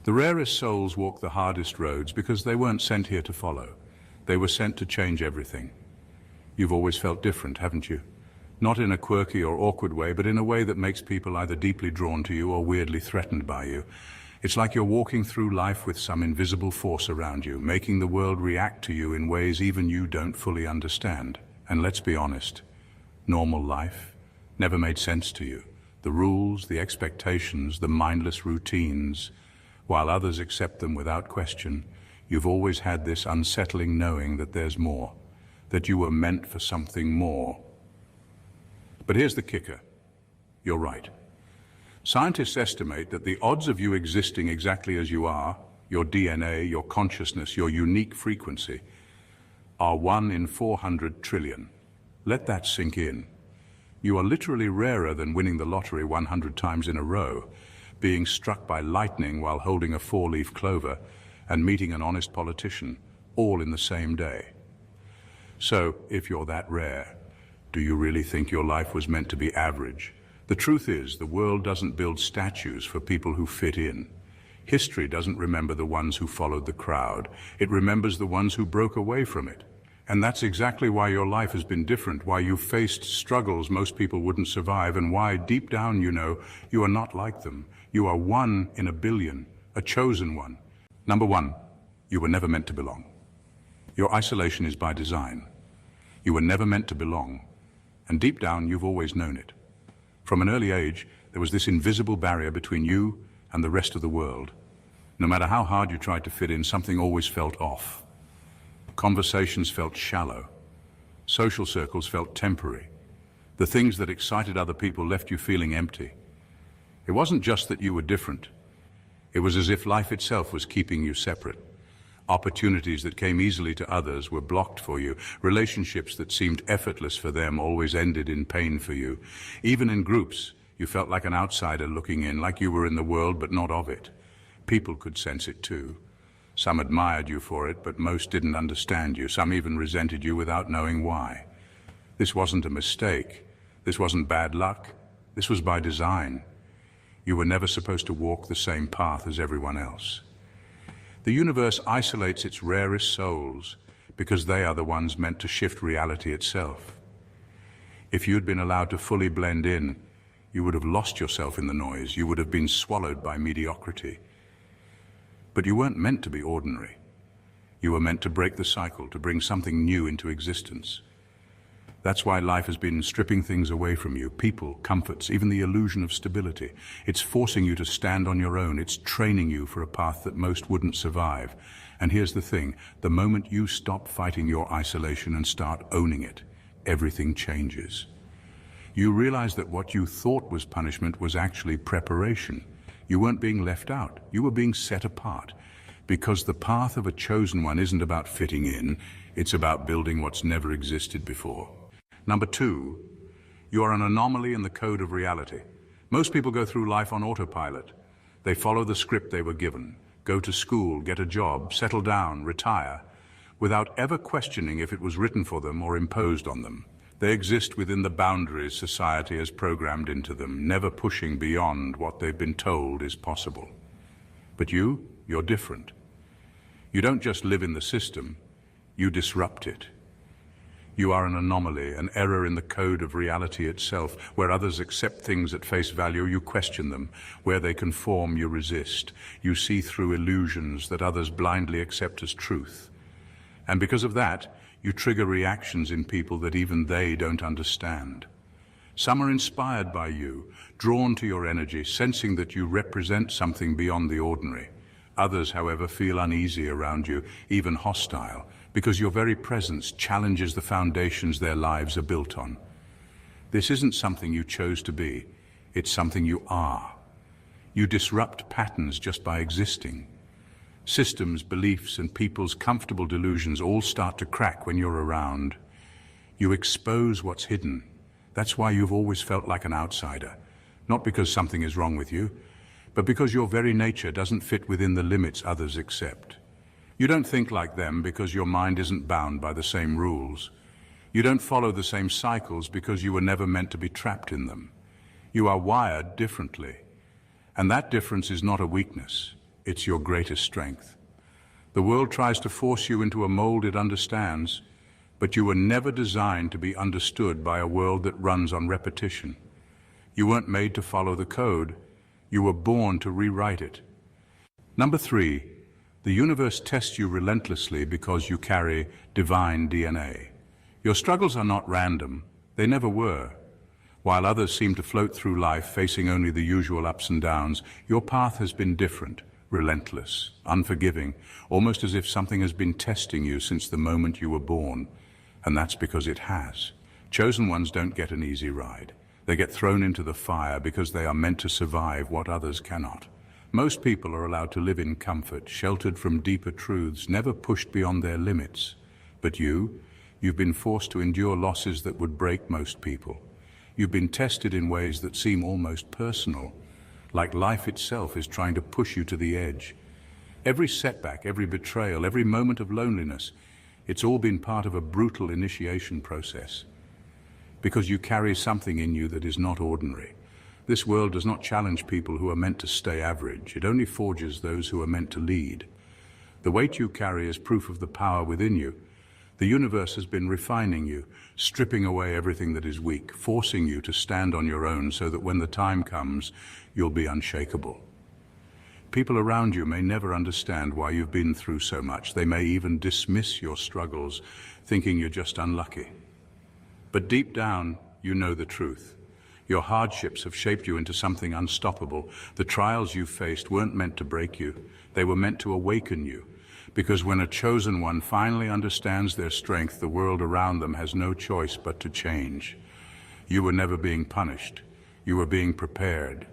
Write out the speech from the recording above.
The rarest souls walk the hardest roads because they weren't sent here to follow. They were sent to change everything. You've always felt different, haven't you? Not in a quirky or awkward way, but in a way that makes people either deeply drawn to you or weirdly threatened by you. It's like you're walking through life with some invisible force around you, making the world react to you in ways even you don't fully understand. And let's be honest, normal life never made sense to you. The rules, the expectations, the mindless routines, while others accept them without question, you've always had this unsettling knowing that there's more, that you were meant for something more. But here's the kicker. You're right. Scientists estimate that the odds of you existing exactly as you are, your DNA, your consciousness, your unique frequency, are 1 in 400 trillion. Let that sink in. You are literally rarer than winning the lottery 100 times in a row, being struck by lightning while holding a 4-leaf clover, and meeting an honest politician, all in the same day. So, if you're that rare, do you really think your life was meant to be average? The truth is, the world doesn't build statues for people who fit in. History doesn't remember the ones who followed the crowd. It remembers the ones who broke away from it. And that's exactly why your life has been different, why you've faced struggles most people wouldn't survive, and why, deep down, you know, you are not like them. You are 1 in a billion, a chosen one. Number 1, you were never meant to belong. Your isolation is by design. You were never meant to belong, and deep down, you've always known it. From an early age, there was this invisible barrier between you and the rest of the world. No matter how hard you tried to fit in, something always felt off. Conversations felt shallow. Social circles felt temporary. The things that excited other people left you feeling empty. It wasn't just that you were different. It was as if life itself was keeping you separate. Opportunities that came easily to others were blocked for you. Relationships that seemed effortless for them always ended in pain for you. Even in groups, you felt like an outsider looking in, like you were in the world but not of it. People could sense it too. Some admired you for it, but most didn't understand you. Some even resented you without knowing why. This wasn't a mistake. This wasn't bad luck. This was by design. You were never supposed to walk the same path as everyone else. The universe isolates its rarest souls because they are the ones meant to shift reality itself. If you'd been allowed to fully blend in, you would have lost yourself in the noise. You would have been swallowed by mediocrity. But you weren't meant to be ordinary. You were meant to break the cycle, to bring something new into existence. That's why life has been stripping things away from you, people, comforts, even the illusion of stability. It's forcing you to stand on your own. It's training you for a path that most wouldn't survive. And here's the thing, the moment you stop fighting your isolation and start owning it, everything changes. You realize that what you thought was punishment was actually preparation. You weren't being left out, you were being set apart. Because the path of a chosen one isn't about fitting in, it's about building what's never existed before. Number 2, you are an anomaly in the code of reality. Most people go through life on autopilot. They follow the script they were given, go to school, get a job, settle down, retire, without ever questioning if it was written for them or imposed on them. They exist within the boundaries society has programmed into them, never pushing beyond what they've been told is possible. But you're different. You don't just live in the system, you disrupt it. You are an anomaly, an error in the code of reality itself. Where others accept things at face value, you question them. Where they conform, you resist. You see through illusions that others blindly accept as truth. And because of that, you trigger reactions in people that even they don't understand. Some are inspired by you, drawn to your energy, sensing that you represent something beyond the ordinary. Others, however, feel uneasy around you, even hostile, because your very presence challenges the foundations their lives are built on. This isn't something you chose to be, it's something you are. You disrupt patterns just by existing. Systems, beliefs, and people's comfortable delusions all start to crack when you're around. You expose what's hidden. That's why you've always felt like an outsider. Not because something is wrong with you, but because your very nature doesn't fit within the limits others accept. You don't think like them because your mind isn't bound by the same rules. You don't follow the same cycles because you were never meant to be trapped in them. You are wired differently. And that difference is not a weakness, It's your greatest strength. The world tries to force you into a mold it understands, but you were never designed to be understood by a world that runs on repetition. You weren't made to follow the code. You were born to rewrite it. Number 3, the universe tests you relentlessly because you carry divine DNA. Your struggles are not random. They never were. While others seem to float through life facing only the usual ups and downs, your path has been different, relentless, unforgiving, almost as if something has been testing you since the moment you were born. And that's because it has. Chosen ones don't get an easy ride. They get thrown into the fire because they are meant to survive what others cannot. Most people are allowed to live in comfort, sheltered from deeper truths, never pushed beyond their limits. But you've been forced to endure losses that would break most people. You've been tested in ways that seem almost personal, like life itself is trying to push you to the edge. Every setback, every betrayal, every moment of loneliness, it's all been part of a brutal initiation process. Because you carry something in you that is not ordinary. This world does not challenge people who are meant to stay average. It only forges those who are meant to lead. The weight you carry is proof of the power within you. The universe has been refining you, stripping away everything that is weak, forcing you to stand on your own so that when the time comes, you'll be unshakable. People around you may never understand why you've been through so much. They may even dismiss your struggles, thinking you're just unlucky. But deep down, you know the truth. Your hardships have shaped you into something unstoppable. The trials you faced weren't meant to break you. They were meant to awaken you. Because when a chosen one finally understands their strength, the world around them has no choice but to change. You were never being punished. You were being prepared.